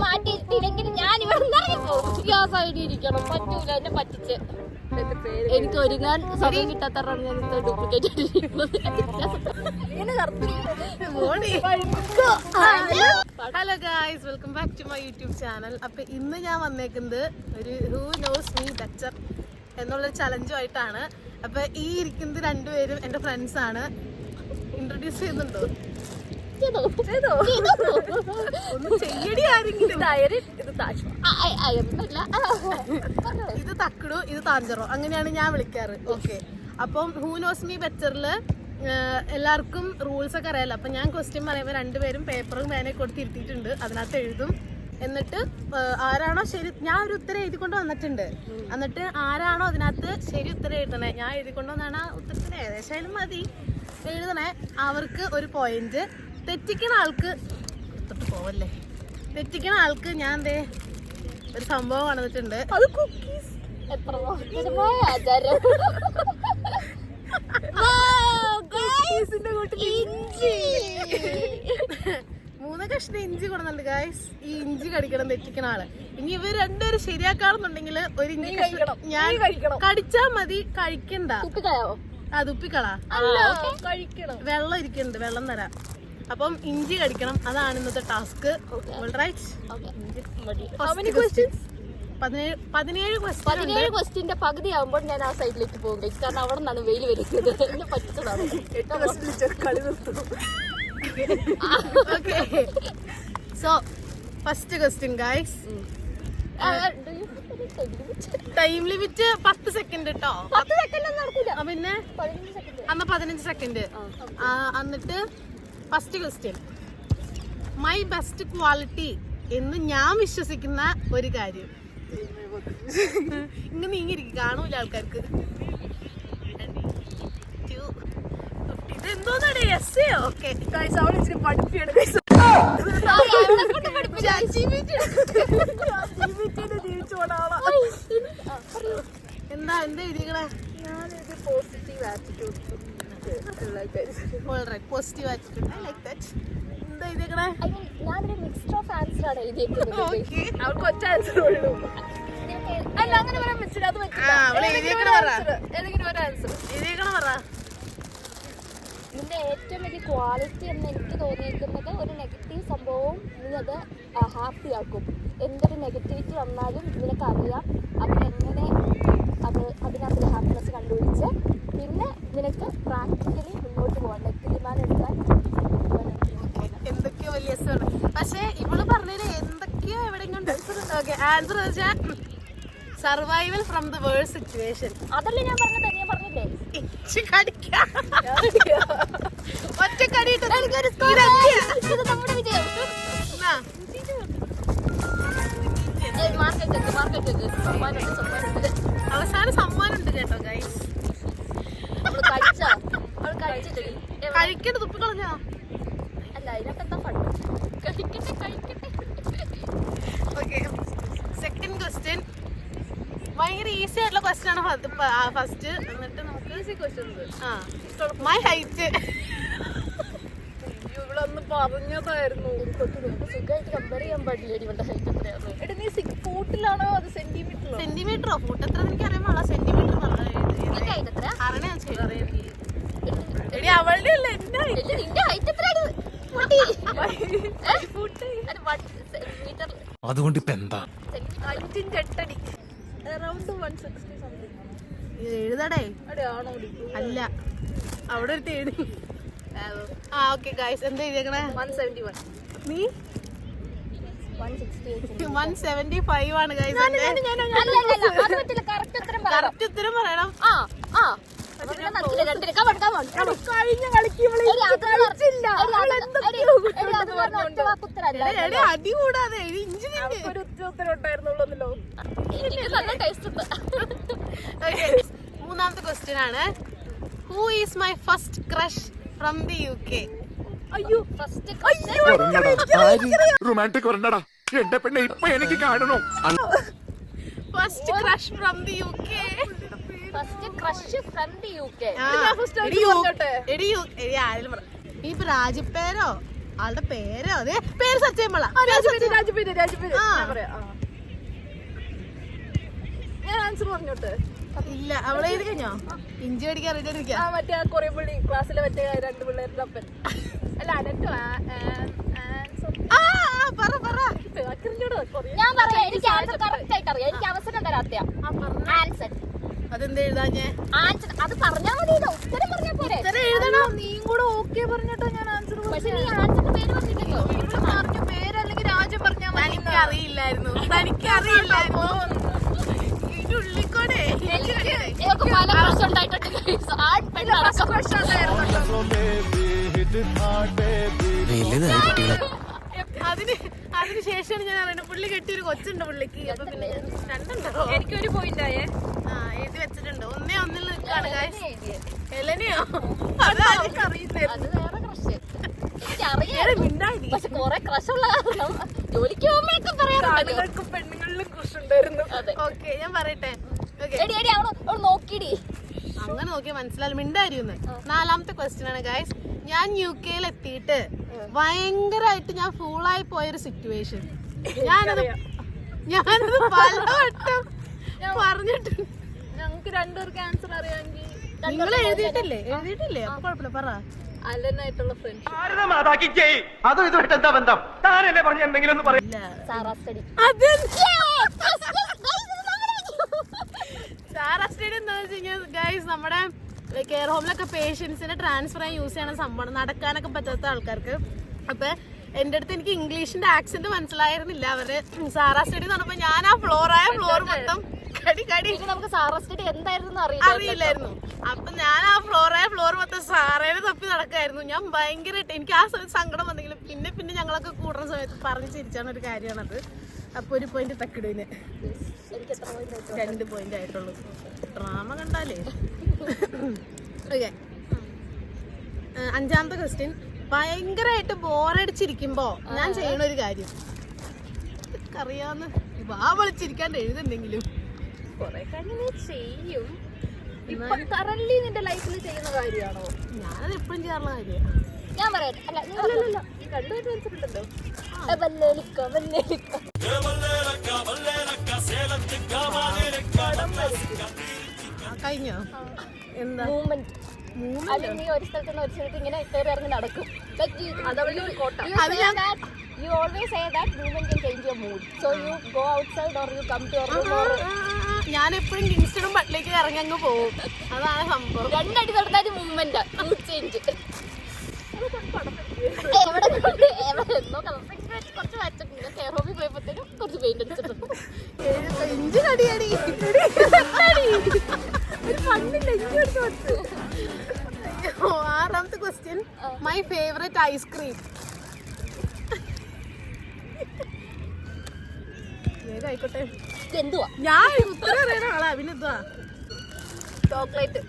മാറ്റിയിട്ടില്ലെങ്കിൽ ഞാൻ ഇവിടെ ആ സൈഡിൽ ഇരിക്കണം. പറ്റൂല, എന്നെ പറ്റിച്ച്. എനിക്ക് ഒരുങ്ങാൻ സമയം കിട്ടാത്തതാണ് ഞാൻ duplicate. Hello guys, welcome back to my YouTube channel. അപ്പൊ ഇന്ന് ഞാൻ വന്നേക്കുന്നത് ഒരു ഹൂ നോസ് മീ ബെറ്റർ എന്നുള്ളൊരു ചലഞ്ചുമായിട്ടാണ്. അപ്പൊ ഈ ഇരിക്കുന്നത് രണ്ടുപേരും എന്റെ ഫ്രണ്ട്സ് ആണ്. ഇൻട്രൊഡ്യൂസ് ചെയ്യുന്നുണ്ടോ? ഇത് തക്കടു, ഇത് താഞ്ചറോ, അങ്ങനെയാണ് ഞാൻ വിളിക്കാറ്. ഓക്കെ, അപ്പം ഹൂ നോസ് മീ ബെറ്ററില് എല്ലാവർക്കും റൂൾസ് ഒക്കെ അറിയാലോ. അപ്പൊ ഞാൻ ക്വസ്റ്റ്യൻ പറയുമ്പോൾ രണ്ടുപേരും പേപ്പറും പേനയൊക്കെ കൊടുത്തിരുത്തിയിട്ടുണ്ട്, അതിനകത്ത് എഴുതും. എന്നിട്ട് ആരാണോ ശരി, ഞാൻ ഒരു ഉത്തരം എഴുതിക്കൊണ്ട് വന്നിട്ടുണ്ട്. എന്നിട്ട് ആരാണോ അതിനകത്ത് ശരി ഉത്തരം എഴുതണേ, ഞാൻ എഴുതിക്കൊണ്ട് വന്നാണ് ആ ഉത്തരത്തിന് ഏകദേശം മതി എഴുതണേ, അവർക്ക് ഒരു പോയിന്റ്. തെറ്റിക്കണ ആൾക്ക് തൊട്ട് പോവല്ലേ, തെറ്റിക്കണ ആൾക്ക് ഞാൻ എന്തേ ഒരു സംഭവം വന്നിട്ടുണ്ട്. അത് കുക്കീസ്. മൂന്ന് കഷ്ണം ഇഞ്ചി കൊടുക്കുന്നുണ്ട് ഗായ്സ്. ഈ ഇഞ്ചി കടിക്കണം തെറ്റിക്കണ ആള്. ഇനി ഇവർ രണ്ടുപേരും ശരിയാക്കാണെന്നുണ്ടെങ്കിൽ ഒരു ഇഞ്ചി കഴിക്കണം, ഞാൻ കടിച്ചാ മതി, കഴിക്കണ്ട. അത് ഉപ്പിക്കളാ, വെള്ളം ഇരിക്കുന്നുണ്ട്, വെള്ളം തരാം. അപ്പം ഇഞ്ചി കടിക്കണം, അതാണ് ഇന്നത്തെ ടാസ്ക്. 17 ക്വസ്റ്റ്യന്റെ പകുതി ആകുമ്പോൾ ഞാൻ ആ സൈഡിലേക്ക് പോകും, കാരണം അവിടെ നിന്നാണ് വെയിൽ വരുന്നത്. എന്നെ പറ്റിച്ചതാണ്. So first question guys, time limit 10 second കേട്ടോ. പിന്നെ അന്ന് 15 സെക്കൻഡ്. എന്നിട്ട് first question, my best quality എന്ന് ഞാൻ വിശ്വസിക്കുന്ന ഒരു കാര്യം. ഇങ്ങനെ നീങ്ങിരിക്കും, കാണൂല ആൾക്കാർക്ക്. ഇതെന്തോന്നാണ് എസ്സേയോ? ഓക്കെ, എന്താ എഴുതിക്കണേ? Positive attitude. Positive attitude, I like that. എന്താ എഴുതിക്കണേ? ഞാനൊരു മിക്സ്ഡ് ഓഫ് ആൻസർ ആണ് എഴുതിയിരിക്കുന്നത്. അവൾക്ക് ഒറ്റ ആൻസർ ഉള്ളൂ. അല്ല, അങ്ങനെ പറയാൻ പറ്റില്ല. അത് നിന്റെ ഏറ്റവും വലിയ ക്വാളിറ്റി എന്ന് എനിക്ക് തോന്നിയിരിക്കുന്നത് ഒരു നെഗറ്റീവ് സംഭവവും നീ അത് ഹാപ്പി ആക്കും. എന്തൊരു നെഗറ്റിവിറ്റി വന്നാലും നിനക്കറിയാം അതിനെങ്ങനെ അതിനകത്ത് ഹാപ്പിനെസ് കണ്ടുപിടിച്ച് പിന്നെ നിനക്ക് പ്രാക്ടിക്കലി മുന്നോട്ട് പോകണം. തീരുമാനം എടുക്കാൻ എന്തൊക്കെയോ വലിയ രസമാണ്. പക്ഷെ ഇവള് പറഞ്ഞത് എന്തൊക്കെയോ എവിടെയും കൊണ്ട് ആൻസർ വെച്ചാൽ survival from the worst situation. അതല്ലേ ഞാൻ പറഞ്ഞത്, ഞാൻ പറഞ്ഞില്ലേ ഒറ്റ കടിയിട്ട് നമ്മുടെ വിജയം. അവസാനം സമ്മാനം ഉണ്ട് കേട്ടോ ഗൈസ്. കഴിക്കണ്ട, തുപ്പി കളഞ്ഞാ. അല്ല, അതിനകത്ത് എന്താ ഫണ്ട്? കഴിക്കട്ടെ. ഓക്കെ, സെക്കൻഡ് ക്വസ്റ്റ്യൻ ഭയങ്കര ഈസി ആയിട്ടുള്ള ക്വസ്റ്റ്യൻ ആണ് ഫസ്റ്റ്. എന്നിട്ട് നമുക്ക് ഈസി ക്വസ്റ്റ്യൻസ്. My height. ഇവളൊന്ന് പറഞ്ഞതായിരുന്നു. സുഖമായിട്ട് കമ്പയർ ചെയ്യാൻ പാടില്ല. ഇവളുടെ ഹൈറ്റ് എത്രയാണ്? നീ ഫൂട്ടിലാണോ അത് സെന്റിമീറ്ററോ? ഫൂട്ട് എത്ര എനിക്ക് അറിയാൻ പാടില്ല, സെന്റിമീറ്റർ അവളുടെ അല്ല എന്റെ ഹൈറ്റ് എത്രയാണ്? അതുകൊണ്ട് ഇപ്പൊ എന്താ? 8 എഴുതടേ. അല്ല, അവിടെ ഒരു തേടി. ഓക്കെ ഗൈസ്, എന്താ എഴുതിയേക്കണേ? 171. നീ 175 ആണ് ഗൈസ്. കറക്റ്റ് ഉത്തരം പറയണം. അടി കൂടാതെ മൂന്നാമത്തെ ക്വസ്റ്റ്യൻ ആണ്, who is my first crush from the UK? അയ്യോ, റൊമാൻറ്റിക് വരണ്ടടാ എന്റെ പെണ്ണെ, ഇപ്പൊ എനിക്ക് കാണണോ? First crush from the UK. ഇനിയിപ്പോ രാജിപ്പേരോ ആളുടെ പേരോ അതെ പേര് സെർച്ച് ചെയ്യുമ്പോഴാ ഞാൻ ആൻസർ പറഞ്ഞോട്ടെ. ഇല്ല അവളെ എഴുതി കഴിഞ്ഞോ? ഇഞ്ചി അടിക്കാൻ അറിയില്ല. മറ്റേ കൊറേ പുള്ളി ക്ലാസ്സിലെ മറ്റേ 2 പിള്ളേരുടെ അപ്പൻ അല്ല അനറ്റോ ഞാൻ പറയാം, എനിക്ക് ആൻസർ കറക്റ്റ് ആയിട്ട് അറിയാം. എനിക്ക് അവസരം തരാത്ത ആൻസർ. അതെന്താ എഴുതാഞ്ഞേ? ആൻസർ അത് പറഞ്ഞാൽ മതി, ഉത്തരം പറഞ്ഞാൽ പോരെ. നീയും കൂടെ ഓക്കെ പറഞ്ഞിട്ടോ ഞാൻ ആൻസർ. പക്ഷെ നീ ആൻസറിന്റെ പേര് പറഞ്ഞില്ലല്ലോ. പറഞ്ഞു പേര് അല്ലെങ്കിൽ രാജ്യം പറഞ്ഞാൽ മതി. എനിക്കറിയില്ലായിരുന്നു ഇതിനുള്ളിക്കൂടെ എനിക്ക് പല പ്രശ്നം ഉണ്ടായിട്ടുണ്ട്. ആൺ പെണ്ണടക്കം അതിനുശേഷമാണ് ഞാൻ അറിയണത് പുള്ളി കെട്ടിയൊരു കൊച്ചുണ്ട് പുള്ളിക്ക്. അപ്പൊ പിന്നെ രണ്ടുണ്ടോ? എനിക്കൊരു പോയിന്റ് ആയേ. എഴുതി വെച്ചിട്ടുണ്ട്. ഒന്നിൽ നിൽക്കാണ് എലനെയോ? അത് വേറെ ക്രഷ്. എനിക്കറിയാം, പക്ഷെ കൊറേ ക്രഷുള്ള കാരണം ജോലിക്ക് പോകുമ്പോഴൊക്കെ പറയാറുണ്ട്. പെണ്ണുങ്ങളിലും ക്രഷ് ഉണ്ടായിരുന്നു. ഓക്കെ ഞാൻ പറയട്ടെ. എടി എടി അവള് നോക്കിടി. അങ്ങനെ നോക്കിയാൽ മനസ്സിലായാലും മിണ്ടായിരുന്നു. 4ാമത്തെ ക്വസ്റ്റ്യൻ ആണ് ഗൈസ്. ഞാൻ UK എത്തിയിട്ട് ഭയങ്കരമായിട്ട് ഞാൻ ഫൂളായി പോയൊരു സിറ്റുവേഷൻ. ഞാനത് പലവട്ടം പറഞ്ഞിട്ടുണ്ട്. ഞങ്ങക്ക് 2 പേർക്ക് ആൻസർ അറിയാമെങ്കിൽ നിങ്ങൾ എഴുതിയിട്ടില്ലേ? അപ്പൊ കുഴപ്പമില്ല പറ. അലനായിട്ടുള്ള ഫ്രണ്ട്. അതും ഇതുമായിട്ട് എന്താ ബന്ധം? താനല്ലേ പറഞ്ഞ എന്തെങ്കിലും ഒന്ന് പറയാം. Sarah study. സാറാ സ്റ്റഡി എന്താ വെച്ച് കഴിഞ്ഞാൽ ഗൈസ് നമ്മുടെ കെയർ ഹോമിലൊക്കെ പേഷ്യൻസിനെ ട്രാൻസ്ഫർ ചെയ്യാൻ യൂസ് ചെയ്യണ സംഭവം, നടക്കാനൊക്കെ പറ്റാത്ത ആൾക്കാർക്ക്. അപ്പൊ എന്റെ അടുത്ത് എനിക്ക് ഇംഗ്ലീഷിന്റെ ആക്സെന്റ് മനസ്സിലായിരുന്നില്ല. അവര് സാറാ സ്റ്റഡി എന്ന് പറഞ്ഞപ്പോ ഞാൻ ആ ഫ്ലോർ മൊത്തം കടി നമുക്ക് സാറാ സ്റ്റഡി എന്തായിരുന്നു അറിയില്ലായിരുന്നു. അപ്പൊ ഞാൻ ആ ഫ്ലോർ മൊത്തം സാറേനെ തപ്പി നടക്കായിരുന്നു. ഞാൻ ഭയങ്കരമായിട്ട് എനിക്ക് ആ സങ്കടം വന്നെങ്കിലും പിന്നെ ഞങ്ങളൊക്കെ കൂടുന്ന സമയത്ത് പറഞ്ഞ് ചിരിച്ചാണ് ഒരു കാര്യമാണത്. അപ്പൊ 1 പോയിന്റ് തക്കിടുവിന്. 2 പോയിന്റ് ആയിട്ടുള്ളൂ. ഡ്രാമ കണ്ടാലേ. ഓക്കെ 5ാമത്തെ ക്വസ്റ്റ്യൻ. ഭയങ്കരമായിട്ട് ബോറടിച്ചിരിക്കുമ്പോ ഞാൻ ചെയ്യണ ഒരു കാര്യം. അറിയാവുന്ന വിളിച്ചിരിക്കാണ്ട് എഴുതുന്നെങ്കിലും കൊറേ കാര്യം ചെയ്യും. ഇപ്പൊ കറന്റ് നിന്റെ ലൈഫിൽ ചെയ്യുന്ന കാര്യമാണോ? ഞാനത് എപ്പോഴും ചെയ്യാറുള്ള കാര്യമാണ്. ഞാൻ പറയട്ടെ. അല്ല ഈ 2 പേര് വെച്ചിട്ടുണ്ടല്ലോ. കഴിഞ്ഞോ? എന്താ മൂവ്മെന്റ്. അല്ലെങ്കിൽ നീ ഒരു സ്ഥലത്ത് നിന്ന് ഒരു സ്ഥലത്ത് ഇങ്ങനെ കയറി ഇറങ്ങി നടക്കും. You always say that movement can change your mood. So you go outside or you come to your room or ഞാൻ എപ്പോഴും കിങ്സ്റ്റണും ബട്ടിലേക്ക് ഇറങ്ങി അങ്ങ് പോകും. അതാണ് സംഭവം. 2 അടി നടന്നാലും മൂവ്മെന്റ് മൂഡ് ചേഞ്ച്. കുറച്ച് വച്ചിട്ടുണ്ട്. കെയർ ഹോമിൽ പോയപ്പോഴത്തേനും കുറച്ച് പെയിന്റ് അടിച്ചിട്ടുണ്ട്. ഇഞ്ചി കടിയടി. ഒരു ഫണ്ണില്ല ഇഞ്ചി എടുത്ത് വെച്ച്. 6ാമത്തെ ക്വസ്റ്റ്യൻ. My favourite ice cream. ആയിക്കോട്ടെ. എന്തുവാ? ഞാൻ ഉത്തരം അറിയണ ആളാ. പിന്നെ എന്തുവാ? ചോക്ലേറ്റ്.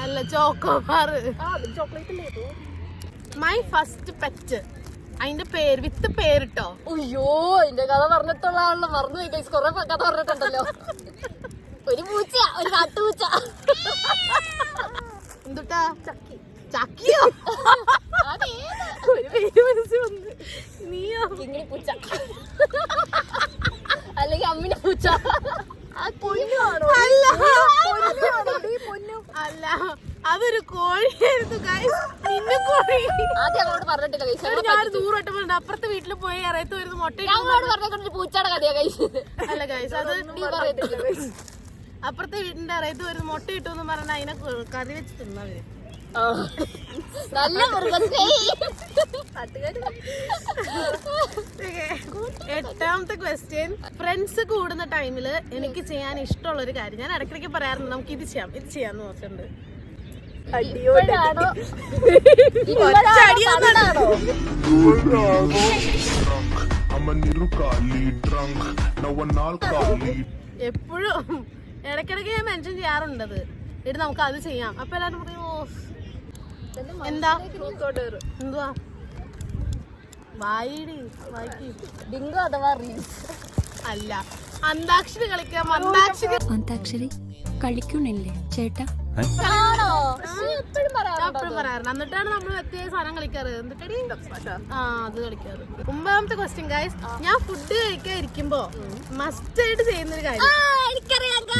അല്ല chocobar. Chocolate. My first pet. അതിന്റെ പേര് വിത്ത് പേരിട്ടോ. അയ്യോ അതിന്റെ കഥ പറഞ്ഞിട്ടുള്ളതാണല്ലോ. മറന്നു പോയി. കൊറേ കഥ പറഞ്ഞിട്ടുണ്ടല്ലോ. ഒരു പൂച്ച, ഒരു കാട്ടുപൂച്ച. എന്തുട്ടാ? ചക്കിയോ? നീയോ? കിങ്ങിണി പൂച്ച അല്ലെങ്കിൽ അമ്മിണി പൂച്ച. അല്ല അതൊരു കോഴിയായിരുന്നു ഗൈസ്. കോഴി ആദ്യം അങ്ങോട്ട് പറഞ്ഞിട്ടില്ല കൈസ്. ഞാൻ ദൂരോട്ട് പോയി അപ്പുറത്തെ വീട്ടിൽ പോയി അറിയത്ത് വരുന്ന മുട്ട അങ്ങോട്ട് പറഞ്ഞ പൂച്ചയുടെ കഥയാ കൈസ്. അല്ല ഗൈസ് അത് നീ പറയത്തില്ല. അപ്പുറത്തെ വീടിന്റെ അറിയത്ത് വരുന്ന മുട്ട കിട്ടുമെന്ന് പറഞ്ഞാൽ അതിനെ കറി വെച്ച് തിന്നവര്. നല്ല എട്ടാമത്തെ ക്വസ്റ്റ്യൻ. ഫ്രണ്ട്സ് കൂടുന്ന ടൈമില് എനിക്ക് ചെയ്യാൻ ഇഷ്ടമുള്ള ഒരു കാര്യം ഞാൻ ഇടയ്ക്കിടയ്ക്ക് പറയാറുണ്ട്. നമുക്ക് ഇത് ചെയ്യാന്ന് നോക്കുന്നുണ്ട്. എപ്പോഴും ഇടയ്ക്കിടയ്ക്ക് ഞാൻ മെൻഷൻ ചെയ്യാറുണ്ടത്. ഇത് നമുക്ക് അത് ചെയ്യാം. അപ്പൊ എല്ലാരും പറയും എന്താ എന്തുവാ ബിങ്കോ അഥവാ റീൽസ് അല്ല അന്താക്ഷരി കളിക്കാം. അന്താക്ഷരി കളിക്കണില്ലേ ചേട്ടാ? ആണോ? പക്ഷേ എപ്പോഴും പറയാറുണ്ടോ എപ്പോഴും പറയാറുണ്ട്. എന്നിട്ടാണ് നമ്മൾ വ്യത്യസ്ത സാധനം കളിക്കാറ്. എന്തൊക്കെയാടി? അത് കളിക്കാറ്. 9ാമത്തെ ക്വസ്റ്റ്യൻ ഗൈസ്. ഞാൻ ഫുഡ് കഴിക്കാൻ ഇരിക്കുമ്പോ മസ്റ്റ് ആയിട്ട് ചെയ്യുന്നൊരു കാര്യം.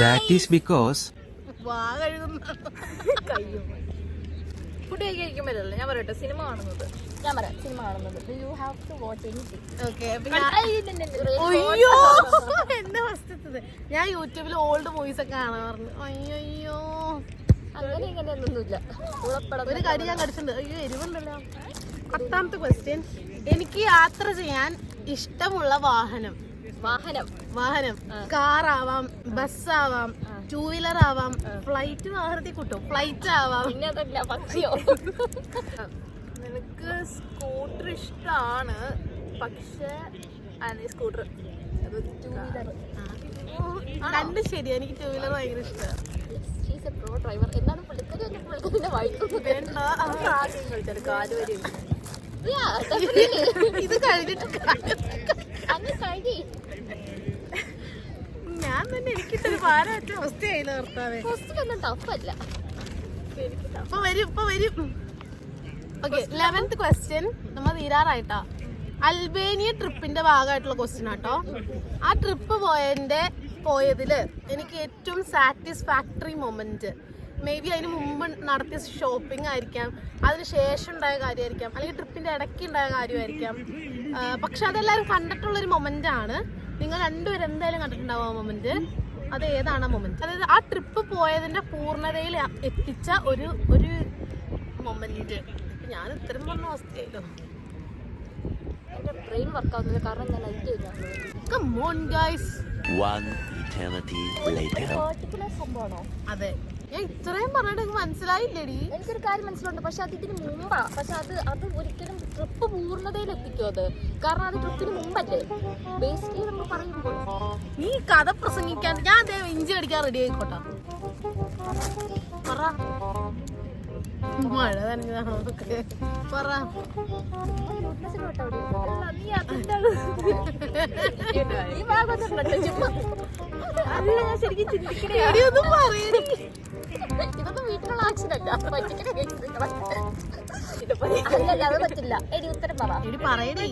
That is because വാ കഴുകുന്ന ഫുഡ് കഴിക്കുമ്പോഴല്ലേ ഞാൻ പറയട്ടെ സിനിമ കാണുന്നത്. ഞാൻ പറയാം സിനിമ കാണുന്നത്. You have to watch anything. Okay. അയ്യോ എന്റെ ഫസ്റ്റത്തത് ഞാൻ യൂട്യൂബിൽ ഓൾഡ് മൂവീസ് ഒക്കെ കാണാറുണ്ട്. അയ്യോ അങ്ങനെ ഇങ്ങനെയൊന്നുമില്ല. ഒരു കടി ഞാൻ കടിച്ചിട്ടുണ്ട്. അയ്യോ എരിവുണ്ടല്ലോ. 10ാമത്തെ ക്വസ്റ്റ്യൻ. എനിക്ക് യാത്ര ചെയ്യാൻ ഇഷ്ടമുള്ള വാഹനം. വാഹനം കാറാവാം, ബസ്സാവാം, 2 വീലർ ആവാം, ഫ്ലൈറ്റ് വാഹനത്തിൽ കൂട്ടും, ഫ്ലൈറ്റ് ആവാം. പിന്നെ അതല്ല പക്ഷിയോ? നിനക്ക് സ്കൂട്ടർ ഇഷ്ടമാണ്, പക്ഷെ സ്കൂട്ടർ രണ്ടും ശരിയാ. എനിക്ക് 2 വീലർ ഭയങ്കര ഇഷ്ടമാണ്. പ്രോ ഡ്രൈവർ എന്നാണ് പുള്ളിക്കാരിന്റെ വൈകുന്നത്. കളിച്ചാൽ കാല് വരെ ഇത് കഴിഞ്ഞിട്ട് അങ്ങ് കഴി. ഞാൻ തന്നെ എനിക്കിട്ടൊരു ഭാരമായിട്ട് അവസ്ഥയായില്ല ഭർത്താവേ. ക്വസ്റ്റ്യൻ ഒന്നും ടഫല്ല. ഇപ്പൊ വരും. ഓക്കെ 11th ക്വസ്റ്റ്യൻ നമ്മൾ തീരാറായിട്ടാ. അൽബേനിയ ട്രിപ്പിന്റെ ഭാഗമായിട്ടുള്ള ക്വസ്റ്റ്യൻ ആട്ടോ. ആ ട്രിപ്പ് പോയതില് എനിക്ക് ഏറ്റവും സാറ്റിസ്ഫാക്ടറി മൊമെന്റ് മേ ബി അതിന് മുമ്പ് നടത്തിയ ഷോപ്പിംഗ് ആയിരിക്കാം, അതിന് ശേഷം ഉണ്ടായ കാര്യമായിരിക്കാം, അല്ലെങ്കിൽ ട്രിപ്പിന്റെ ഇടയ്ക്ക് ഉണ്ടായ കാര്യമായിരിക്കാം. പക്ഷെ അതെല്ലാവരും കണ്ടിട്ടുള്ളൊരു മൊമെന്റ് ആണ്. നിങ്ങൾ രണ്ടുപേരും എന്തായാലും കണ്ടിട്ടുണ്ടാവും ആ മൊമെന്റ്. അത് ഏതാണ് ആ മൊമെന്റ്? അതായത് ആ ട്രിപ്പ് പോയതിന്റെ പൂർണ്ണതയിൽ എത്തിച്ച ഒരു മൊമെന്റ്. ഞാൻ ഇത്തരം പറഞ്ഞ അവസ്ഥയായില്ലോ. എന്റെ ബ്രെയിൻ വർക്ക് ആവുന്നില്ല, കാരണം ഞാൻ light Come on guys. One eternity later. Particular സംഭവമാണോ? അതെ, ഞാൻ ഇത്രയും പറഞ്ഞിട്ട് മനസ്സിലായില്ലേടി. എനിക്കൊരു കാര്യം മനസ്സിലുണ്ട്, പക്ഷെ അത് ഇതിന് മുമ്പാ. പക്ഷെ അത് ഒരിക്കലും ട്രിപ്പ് പൂർണ്ണതയിൽ എത്തിക്കും അത്, കാരണം അത് ട്രിപ്പിന് മുമ്പല്ലേ. ബേസിക്കലി നമ്മൾ പറയുമ്പോൾ നീ കഥ പ്രസംഗിക്കാൻ ഞാൻ ഇഞ്ചി അടിക്കാൻ റെഡി ആയിക്കോട്ടെ. പറ. മഴ തന്നെയാണോ? പറ. ഈ ഭാഗത്തുണ്ടല്ലോ ചുമ്മാ. അല്ല ഞാൻ ശരിക്കും ചിന്തിക്കണേ. ഒന്നും പറയടി. ഇതൊന്നും വീട്ടിലുള്ള ആക്ഷനല്ല. അല്ലല്ല അത് പറ്റില്ല. എടി ഉത്തരം പറ. എടി പറയടി.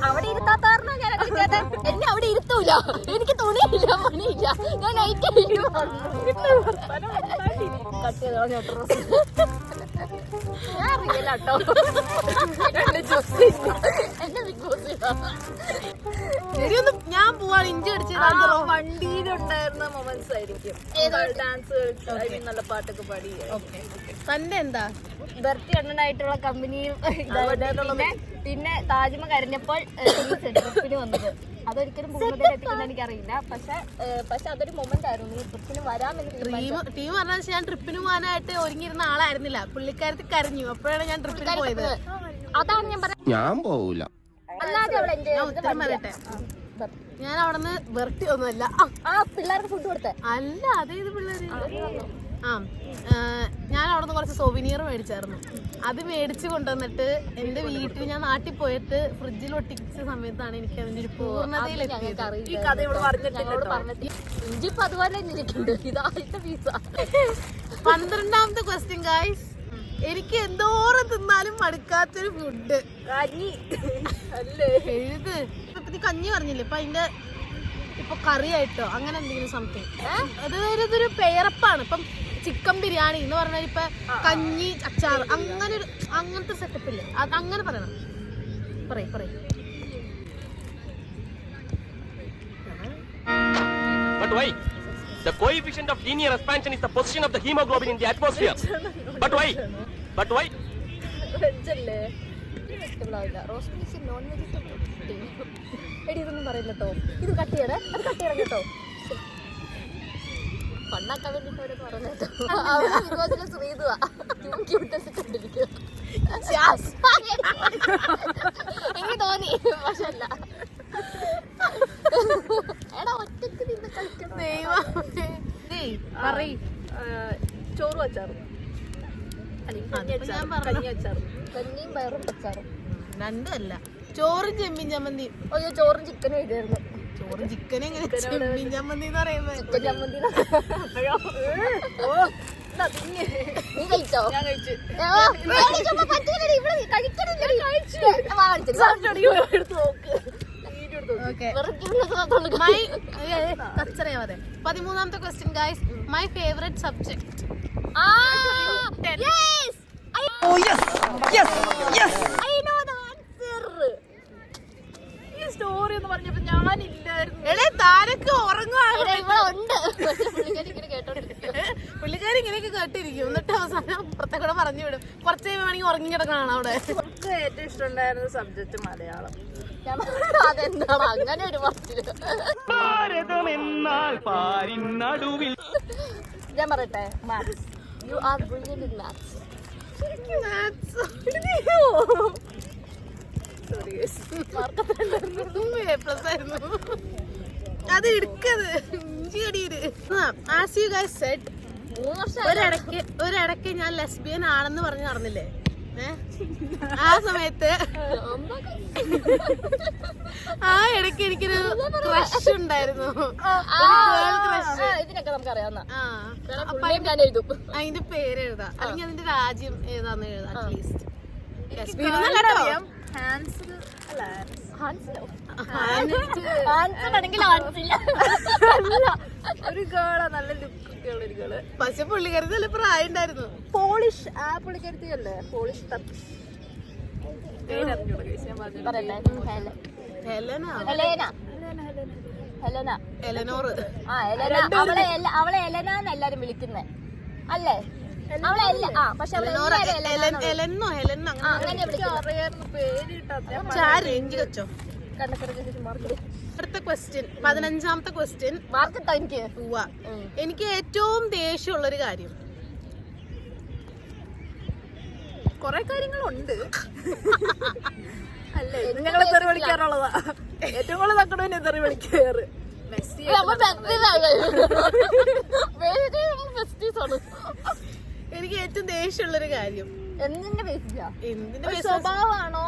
അവിടെ ഇരുത്താത്ത കാരണം ഞാൻ എന്നെ അവിടെ ഇരുത്തൂല. എനിക്ക് തുണിയില്ല, പണിയില്ല. ഞാൻ നൈറ്റ് ഞാൻ റിയലാട്ടോ. എന്നെ ബിഗ് ബോസ് ഞാൻ പോവാണ്. ഇഞ്ചി അടിച്ച് വണ്ടിയിലുണ്ടായിരുന്ന മൊമെന്റ്സ് ആയിരിക്കും. ഡാൻസ് കളിച്ച് നല്ല പാട്ടൊക്കെ പാടി. തന്നെ എന്താ ബർത്തി എണ്ണനായിട്ടുള്ള കമ്പനിയും പിന്നെ താജ്മഹൽ കരഞ്ഞപ്പോൾ ട്രിപ്പിന് വന്നത്. അതൊരിക്കലും പൂർണ്ണതയിൽ എത്തിക്കുന്ന എനിക്കറിയില്ല. പക്ഷെ അതൊരു മൊമെന്റ് ആയിരുന്നു. ട്രിപ്പിന് വരാമെന്ന് ടീം പറഞ്ഞ ഞാൻ ട്രിപ്പിന് പോകാനായിട്ട് ഒരുങ്ങിയിരുന്ന ആളായിരുന്നില്ല. പുള്ളിക്കാരത്തി കരഞ്ഞു, അപ്പോഴാണ് ഞാൻ ട്രിപ്പിന് പോയത്. അതാണ് ഞാൻ പറഞ്ഞത്. ഞാൻ പോവൂല. അല്ലാതെ അവളെ ഉത്തരം പറയട്ടെ. ഞാൻ അവിടെ നിന്ന് വെറുട്ടി ഒന്നുമല്ല. ആ പിള്ളേർക്ക് ഫുഡ് കൊടുത്തേ അല്ല. അതേത് പിള്ളേര്? ഞാൻ അവിടെ നിന്ന് കുറച്ച് സോവിനിയർ മേടിച്ചായിരുന്നു. അത് മേടിച്ച് കൊണ്ടുവന്നിട്ട് എന്റെ വീട്ടിൽ ഞാൻ നാട്ടിൽ പോയിട്ട് ഫ്രിഡ്ജിൽ ഒട്ടിച്ച സമയത്താണ് എനിക്ക് അതിന്റെ ഒരു പൂർണ്ണതയിലെത്തിയത്. ഈ കഥ ഇവിടെ പറഞ്ഞിട്ടില്ല. ഇഞ്ചിപ്പ് അതുപോലെ തന്നെ ഇരിക്കുന്നുണ്ട്. ഇതാദ്യത്തെ പീസ. 12ാമത്തെ ക്വസ്റ്റ്യൻ ഗൈസ്. എനിക്ക് എന്തോരം തിന്നാലും മടുക്കാത്തൊരു ഫുഡ്. കഞ്ഞി അല്ലേ? എഴുത്. ഇപ്പൊ കഞ്ഞി പറഞ്ഞില്ലേ, ഇപ്പൊ അതിന്റെ ഇപ്പൊ കറിയായിട്ടോ അങ്ങനെ എന്തെങ്കിലും സംതിങ്. അതൊരു പേരപ്പാണ്. ഇപ്പം ചിക്കൻ ബിരിയാണി എന്ന് പറഞ്ഞാൽ ഇപ്പൊ കഞ്ഞി അച്ചാർ അങ്ങനത്തെ സെറ്റപ്പ് ഇല്ലേ, അത് അങ്ങനെ പറയണം. പറയ്. But why? The coefficient of linear expansion is the position of the hemoglobin in the atmosphere. But why? വെജല്ലേ? വെജിറ്റബിൾ ആവില്ല. Roast piece non vegetable. എടി ഇതൊന്നും പറയില്ലട്ടോ. ഇത് കട്ട് ചെയ്യണേ, അത് കട്ട് ചെയ്യണം കേട്ടോ. പണ്ടാക്കാൻ വേണ്ടിട്ട് അവരൊക്കെ പറഞ്ഞോ. അവിടെ ശ്രീതുവാ ക്യൂട്ടിരിക്കുക. എനിക്ക് തോന്നി, പക്ഷെ അല്ല. എടാ ഒറ്റക്ക് നിന്ന് കളിക്കണം. ചോറ് വെച്ചാറും കഞ്ഞിയും പയറും വെച്ചാറും. രണ്ടും അല്ല, ചോറും ചെമ്മീൻ ചമ്മന്തി. അയ്യോ ചോറും ചിക്കനും ഇതായിരുന്നു. ചോറും ചിക്കനും എങ്ങനെ ചെമ്മീൻ ചമ്മന്തി എന്ന് പറയുമ്പോ ചമ്മന്തി നീ കഴിച്ചോ? ഞാൻ കഴിച്ചു. എടുത്ത് നോക്ക്. വീഡിയോ എടുത്ത് നോക്ക്. മൈ കച്ചറയാവാതെ 13ാമത്തെ question guys. My favourite subject. ഈ സ്റ്റോറി എന്ന് പറഞ്ഞപ്പോ ഞാനില്ലായിരുന്നു. എടേ താരക്ക് ഉറങ്ങുവാണ്. ഉണ്ട് കേട്ടോണ്ടിരിക്കും. പുള്ളിക്കാരി ഇങ്ങനെയൊക്കെ കേട്ടിരിക്കും, എന്നിട്ട് അവസാനം അപ്പുറത്തെ കൂടെ പറഞ്ഞു വിടും. കുറച്ച് വേണമെങ്കിൽ ഉറങ്ങി കിടക്കണം അവിടെ. നമുക്ക് ഏറ്റവും ഇഷ്ടമുണ്ടായിരുന്ന സബ്ജക്ട് മലയാളം. അതെന്താണ് അങ്ങനെ ഒരു പറച്ചില്? ഞാൻ പറയട്ടെ, maths. You are brilliant in maths. അത് എടുക്കത് ആസ് യു ഗൈസ് സെഡ്, ഒരിടയ്ക്ക് ഞാൻ ലെസ്ബിയൻ ആണെന്ന് പറഞ്ഞു നടന്നില്ലേ? ആ സമയത്ത് ആ ഇടയ്ക്ക് എനിക്കൊരു ക്രഷ് ഉണ്ടായിരുന്നു. ഇതിനൊക്കെ നമുക്ക് അറിയാവുന്ന അപ്പൊ അതിന്റെ പേര് എഴുതാം, അല്ലെങ്കിൽ അതിന്റെ രാജ്യം ഏതാന്ന് എഴുതാം. അറ്റ്ലീസ്റ്റ് അറിയാം. ഹാൻസ് അല്ല, ഒരു ഗേളാ, നല്ല ലുക്കൊക്കെ ഉള്ള ഒരു ഗേള്. പക്ഷെ പുള്ളിക്കാരി നല്ല പ്രായം ഉണ്ടായിരുന്നു. പോളിഷ്. ആ പുള്ളിക്കാരത്തിയല്ലേ പോളിഷ് ടർക്കിഷ്. പേരറിഞ്ഞൂടെ guys, ഞാൻ പറഞ്ഞു. എലനോർ. അവളെ എലന എന്നെല്ലാരും വിളിക്കുന്നേ അല്ലേ? അവളെ പക്ഷെ എലെന്നോ ഹെലെന്നോ അങ്ങനെ അറിയായിരുന്നു പേര് കിട്ടാത്ത. റേഞ്ച് വെച്ചോ. അടുത്ത ക്വസ്റ്റ്യൻ, 15ാമത്തെ ക്വസ്റ്റ്യൻ. മാർക്കിട്ടോ എനിക്ക്? എനിക്ക് ഏറ്റവും ദേഷ്യമുള്ളൊരു കാര്യം. കൊറേ കാര്യങ്ങളുണ്ട് അല്ലേ? ഞങ്ങളെ തെറി വിളിക്കാറുള്ളതാ. ഏറ്റവും കൂടുതൽ തക്കടവനെ തെറി വിളിക്കാറ്. മെസ്സി എനിക്ക് ഏറ്റവും ദേഷ്യമുള്ളൊരു കാര്യം എന്തിന്റെ ബേസിലാ? എന്തിന്റെ സ്വഭാവമാണോ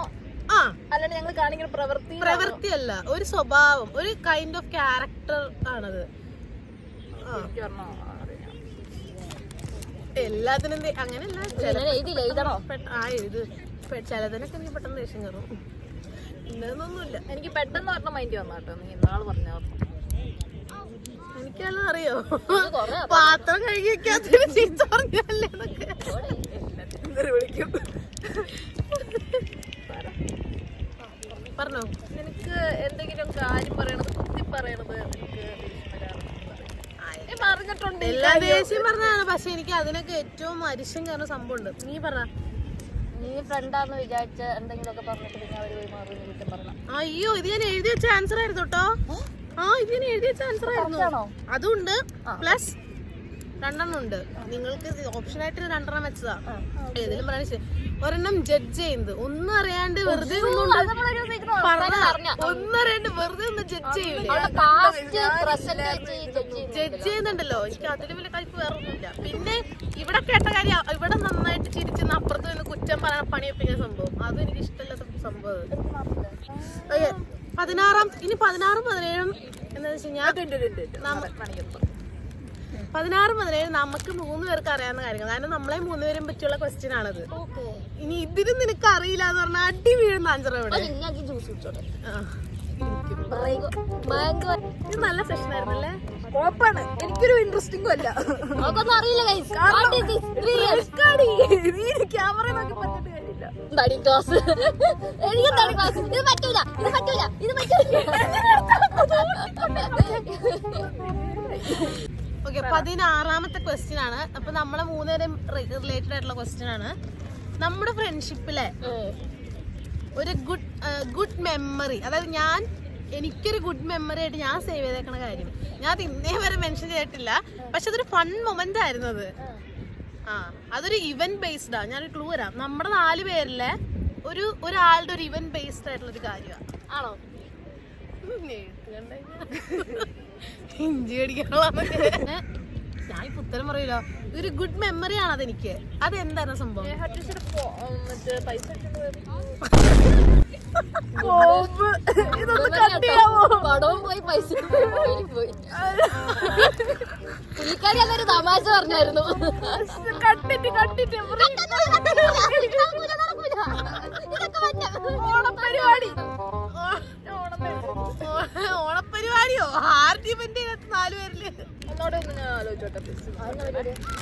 ആ അല്ലാണ്ട് ഞങ്ങൾ കാണിക്കുന്ന പ്രവൃത്തിയല്ല, ഒരു സ്വഭാവം, ഒരു കൈൻഡ് ഓഫ് ക്യാരക്ടർ ആണത്. എല്ലാത്തിനും അങ്ങനെയല്ല, ചിലതിനൊക്കെ എനിക്ക് പെട്ടെന്ന് ദേഷ്യം കയറും. ഇന്നൊന്നുമില്ല. എനിക്ക് പെട്ടെന്ന് പറഞ്ഞ മൈൻഡ് വന്നു കേട്ടോ. നീ ഇന്നാള് പറഞ്ഞ എനിക്കെല്ലാം അറിയോ, പാത്രം കഴുകി വെക്കാത്തൊരു ചീത്ത പറഞ്ഞല്ലേ എന്നൊക്കെ വിളിക്കും. പറഞ്ഞോ. നിനക്ക് എന്തെങ്കിലും കാര്യം പറയണത്, കുത്തി പറയണത് എനിക്ക് പറഞ്ഞിട്ടുണ്ട്. എല്ലാ ദേഷ്യം പറഞ്ഞതാണ്, പക്ഷെ എനിക്ക് അതിനൊക്കെ ഏറ്റവും അരിശം കാരണം സംഭവം ഉണ്ട്. നീ പറ. നീ ഫ്രണ്ടാന്ന് വിചാരിച്ച എന്തെങ്കിലുമൊക്കെ പറഞ്ഞിട്ട് പിന്നെ അവര് പോയി മാറി കുറ്റം പറഞ്ഞ. അയ്യോ, ഇത് ഞാൻ എഴുതി വെച്ച ആൻസർ ആയിരുന്നു കേട്ടോ. ഇത് ഞാൻ എഴുതി വെച്ച ആൻസർ ആയിരുന്നു. അതുണ്ട്, പ്ലസ് 2 ഉണ്ട്. നിങ്ങൾക്ക് ഓപ്ഷൻ ആയിട്ട് 2 വെച്ചതാ. ഏതെങ്കിലും പറയാൻ ഒരെണ്ണം ജഡ്ജ് ചെയ്യുന്നത് ഒന്നും അറിയാണ്ട് വെറുതെ ഒന്നും അറിയാണ്ട് വെറുതെ ഒന്ന് ജഡ്ജ് ചെയ്യൂലേ? ജഡ്ജ് ചെയ്യുന്നുണ്ടല്ലോ. എനിക്ക് അതിന് വലിയ കഴിപ്പ് വേറെ ഒന്നുമില്ല. പിന്നെ ഇവിടെ കേട്ട കാര്യം, ഇവിടെ നന്നായിട്ട് ചിരിച്ചെന്ന് അപ്പുറത്ത് നിന്ന് കുറ്റം പറയാൻ പണിയൊപ്പിക്കുന്ന സംഭവം, അതും എനിക്ക് ഇഷ്ടമില്ലാത്ത സംഭവം. 16 ഇനി 16, 17 എന്താ വെച്ച് കഴിഞ്ഞാൽ 16, 17 നമുക്ക് 3 പേർക്ക് അറിയാവുന്ന കാര്യങ്ങൾ. കാരണം നമ്മളെ 3 പേരും പറ്റിയുള്ള ക്വസ്റ്റ്യൻ ആണത്. ഇനി ഇതിന് നിനക്ക് അറിയില്ല എന്ന് പറഞ്ഞാൽ അടി വീഴുന്ന ആൻസർ എവിടെ? ഇത് നല്ല സെഷൻ ആയിരുന്നല്ലേ? ഓപ്പാണ്. എനിക്കൊരു ഇൻട്രസ്റ്റിംഗും അല്ല. ക്യാമറ നോക്കി പറഞ്ഞിട്ട് കാര്യമില്ല. ഓക്കെ, 16ാമത്തെ ക്വസ്റ്റ്യൻ ആണ്. അപ്പൊ നമ്മളെ 3 പേരും റിലേറ്റഡ് ആയിട്ടുള്ള ക്വസ്റ്റ്യൻ ആണ്. നമ്മുടെ ഫ്രണ്ട്ഷിപ്പിലെ ഒരു ഗുഡ് മെമ്മറി, അതായത് എനിക്കൊരു ഗുഡ് മെമ്മറി ആയിട്ട് ഞാൻ സേവ് ചെയ്തേക്കണ കാര്യം. ഞാൻ അത് ഇന്നേ വരെ മെൻഷൻ ചെയ്തിട്ടില്ല, പക്ഷെ അതൊരു ഫൺ മൊമെന്റ് ആയിരുന്നു അത്. അതൊരു ഇവന്റ് ബേസ്ഡാ. ഞാനൊരു ക്ലൂ തരാം. നമ്മുടെ 4 പേരിലെ ഒരാളുടെ ഒരു ഇവന്റ് ബേസ്ഡ് ആയിട്ടുള്ള ഒരു കാര്യമാണ്. ആണോ? ഇഞ്ചി അടിക്കാനുള്ള ഞാനിപ്പോ ഉത്തരം പറയില്ല. ഒരു ഗുഡ് മെമ്മറി ആണ് അതെനിക്ക്. അതെന്താണ് സംഭവം? മറ്റേ പൈസ പടവും പോയി പൈസ പോയി. പുള്ളിക്കാരി അതൊരു തമാശ പറഞ്ഞായിരുന്നു. ഓണപരിപാടിയോ? ഹാർഡ് ഇവന്റ് 4 പേരില് എന്നോട് ഒന്ന് ഞാൻ ആലോചിച്ചോട്ടെ please.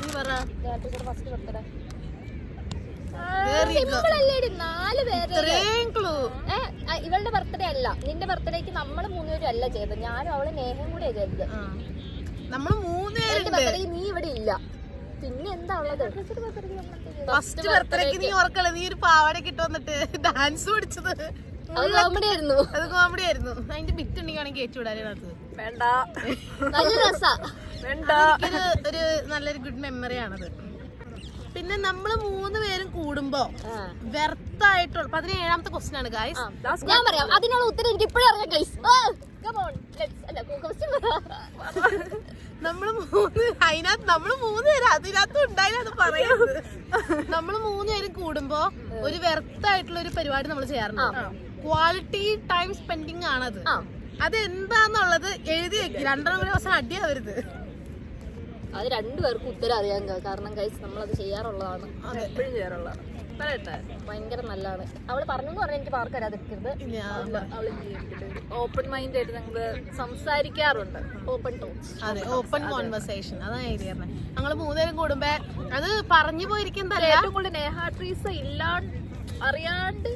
നീ പറ. First birthday Very good. സിമ്പിളല്ലേടി 4 പേര്. ഇത്രയും ക്ലൂ. ഇവളുടെ ബർത്ത്ഡേ അല്ല, നിന്റെ ബർത്ത്ഡേക്ക് നമ്മള് 3 പേരും അല്ല ചെയ്തത്, ഞാനും അവള് നേഹയും കൂടെ ചെയ്തത്. നമ്മള് 3 എന്റെ പേരുണ്ട്. ബർത്ത്ഡേക്ക് നീ ഇവിടെ ഇല്ല, പിന്നെ എന്താ ഉള്ളത്? ഫസ്റ്റ് ബർത്ത്ഡേക്ക് നീ ഓർക്കല്ലേ, നീ ഒരു പാവാട ഇട്ട് വന്നിട്ട് ഡാൻസ് പഠിച്ചത്? അത് കോമഡി ആയിരുന്നു. അത് കോമഡി ആയിരുന്നു. അതിന്റെ ബിറ്റ് ഉണ്ടെങ്കിൽ കേച്ചുവിടാനാണ്. വേണ്ട നല്ല രസാ. ഒരു നല്ലൊരു ഗുഡ് മെമ്മറി ആണത്. പിന്നെ നമ്മള് 3 പേരും കൂടുമ്പോ വ്യർത്ഥായിട്ടുള്ള 17ാമത്തെ ക്വസ്റ്റ്യൻ ആണ് ഗൈസ്. ഞാൻ പറയാം, അതിനുള്ള ഉത്തരം എനിക്ക് ഇപ്പോഴും അറിയാം ഗൈസ്. നമ്മള് 3 പേര് അതിനകത്ത് ഉണ്ടായില്ല പറയുന്നത്. നമ്മള് 3 പേരും കൂടുമ്പോ ഒരു വ്യർത്ഥായിട്ടുള്ള ഒരു പരിപാടി നമ്മൾ ചെയ്യാറുണ്ട്. ക്വാളിറ്റി ടൈം സ്പെൻഡിങ് ആണത്. അതെന്താന്നുള്ളത് എഴുതി വെക്കും. 2 ദിവസം അടിയാവരുത്. അത് 2 പേർക്കും ഉത്തരം അറിയാൻ, കാരണം ഗൈസ് നമ്മളത് ചെയ്യാറുള്ളതാണ്. എപ്പോഴും ചെയ്യാറുള്ളതാണ്. പറയട്ടെ, ഭയങ്കര നല്ലതാണ്. അവള് പറഞ്ഞു പറഞ്ഞാൽ എനിക്ക് മാർക്ക് തരാതിരിക്കരുത്. ഓപ്പൺ മൈൻഡ് ആയിട്ട് ഞങ്ങള് സംസാരിക്കാറുണ്ട്. Open talks. അതെ, ഓപ്പൺ കോൺവെർസേഷൻ. അതാണ് എഴുതി പറഞ്ഞത്. ഞങ്ങള് 3 പേരും കൂടുമ്പോ അത് പറഞ്ഞു പോയിരിക്കുന്നതല്ല. ഏറ്റവും കൂടുതൽ നേഹ ട്രീസ അറിയാണ്ട്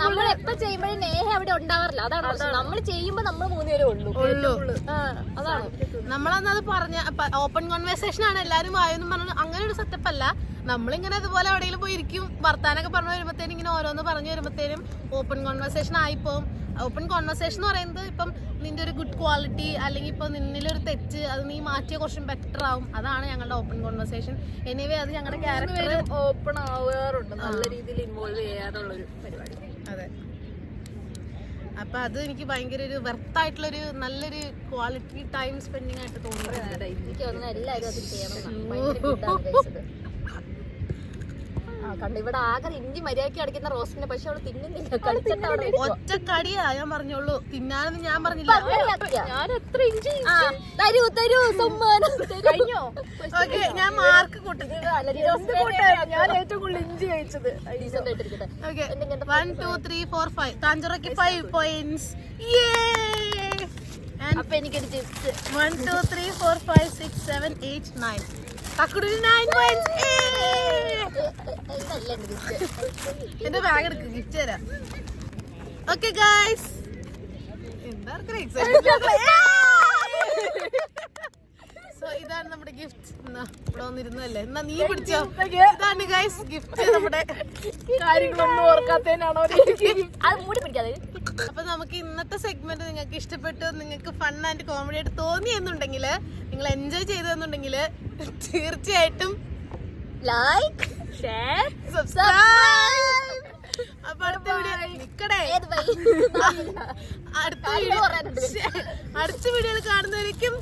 നമ്മൾ എപ്പോ ചെയ്യുമ്പോഴും നേഹ അവിടെ ഉണ്ടാവാറില്ല. അതാണ് പ്രശ്നം. നമ്മൾ ചെയ്യുമ്പോ നമ്മൾ 3 പേരേ ഉള്ളൂ. അതാണ് നമ്മളന്നത് പറഞ്ഞ ഓപ്പൺ കോൺവെർസേഷൻ ആണ്. എല്ലാരും വായൊന്നും പറഞ്ഞു അങ്ങനെ ഒരു സെറ്റപ്പ് അല്ല. നമ്മളിങ്ങനെ അതുപോലെ എവിടെയെങ്കിലും പോയി ഇരിക്കും, വർത്താനൊക്കെ പറഞ്ഞു വരുമ്പോഴത്തേനും ഇങ്ങനെ ഓരോന്ന് പറഞ്ഞു വരുമ്പോഴത്തേനും ഓപ്പൺ കോൺവെർസേഷൻ ആയിപ്പോവും. ഓപ്പൺ കോൺവെർസേഷൻ എന്ന് പറയുന്നത് ഇപ്പം നിന്റെ ഒരു ഗുഡ് ക്വാളിറ്റി അല്ലെങ്കിൽ ഇപ്പൊ നിന്നിലൊരു തെറ്റ് അത് നീ മാറ്റിയ കുറച്ചും ബെറ്റർ ആവും. അതാണ് ഞങ്ങളുടെ ഓപ്പൺ കോൺവെർസേഷൻ. എനിവേ അത് ഞങ്ങളുടെ ക്യാരക്ടർ ഓപ്പൺ ആവാറുണ്ട്, നല്ല രീതിയിൽ ഇൻവോൾവ് ചെയ്യാറുള്ളൊരു പരിപാടി. അതെ. അപ്പൊ അത് എനിക്ക് ഭയങ്കര ഒരു വെർത്തായിട്ടുള്ളൊരു നല്ലൊരു ക്വാളിറ്റി ടൈം സ്പെൻഡിങ് ആയിട്ട് തോന്നി. എനിക്ക് തോന്നുന്നു എല്ലാവരും അത് ചെയ്യണം. ഭയങ്കര ഗുഡാണ് ഗൈസ് ഇത്. കണ്ടു, ഇവിടെ ആകെ ഇന്ത്യ മര്യാദയ്ക്ക് അടിക്കുന്ന റോസ്റ്റിനെ, പക്ഷെ അവള് തിന്നുന്നില്ല. കളിച്ചിട്ട് അവിടെ ഒറ്റ കടിയാ ഞാൻ പറഞ്ഞോളൂ, തിന്നാനൊന്നും ഞാൻ പറഞ്ഞില്ല. ഞാൻ എത്ര ഇഞ്ചി തരൂ തരൂ സമ്മാനം കഴിഞ്ഞോ? ഓക്കെ, ഞാൻ മാർക്ക് കൂട്ടി. ഞാൻ ഏറ്റവും കൂടുതൽ ഇഞ്ചി കഴിച്ചത്. Okay, 1 2 3 4 5 താഞ്ചറയ്ക്ക് 5 points. അപ്പൊ എനിക്കൊരു ടിപ്സ്. 1 2 3 4 5 6 7 8 9 തക്കുടിന് 9 points. എന്റെ ബാഗ് എടുക്ക്, ഗിഫ്റ്റ് തരാം. ഓക്കെ ഗൈസ്, സോ ഇതാണ് നമ്മുടെ ഗിഫ്റ്റ്. ഇവിടെ വന്നിരുന്നല്ലേ, എന്നാ നീ പിടിച്ചോ. ഇതാണ് ഗൈസ് ഗിഫ്റ്റ്. നമ്മുടെ കാര്യങ്ങളൊന്നും ഓർക്കാത്തതിനാണോ അത് മൂടി പിടിക്കാതെ. അപ്പൊ നമുക്ക് ഇന്നത്തെ സെഗ്മെന്റ് നിങ്ങൾക്ക് ഇഷ്ടപ്പെട്ടു, നിങ്ങൾക്ക് ഫൺ ആൻഡ് കോമഡി ആയിട്ട് തോന്നി എന്നുണ്ടെങ്കിൽ, നിങ്ങൾ എൻജോയ് ചെയ്തെന്നുണ്ടെങ്കിൽ തീർച്ചയായിട്ടും ലൈക്ക്, ഷെയർ, സബ്സ്ക്രൈബ്. അപ്പൊ അടുത്ത വീഡിയോ നിക്കടേ, അടുത്ത വീഡിയോയിൽ കാണുന്നതായിരിക്കും.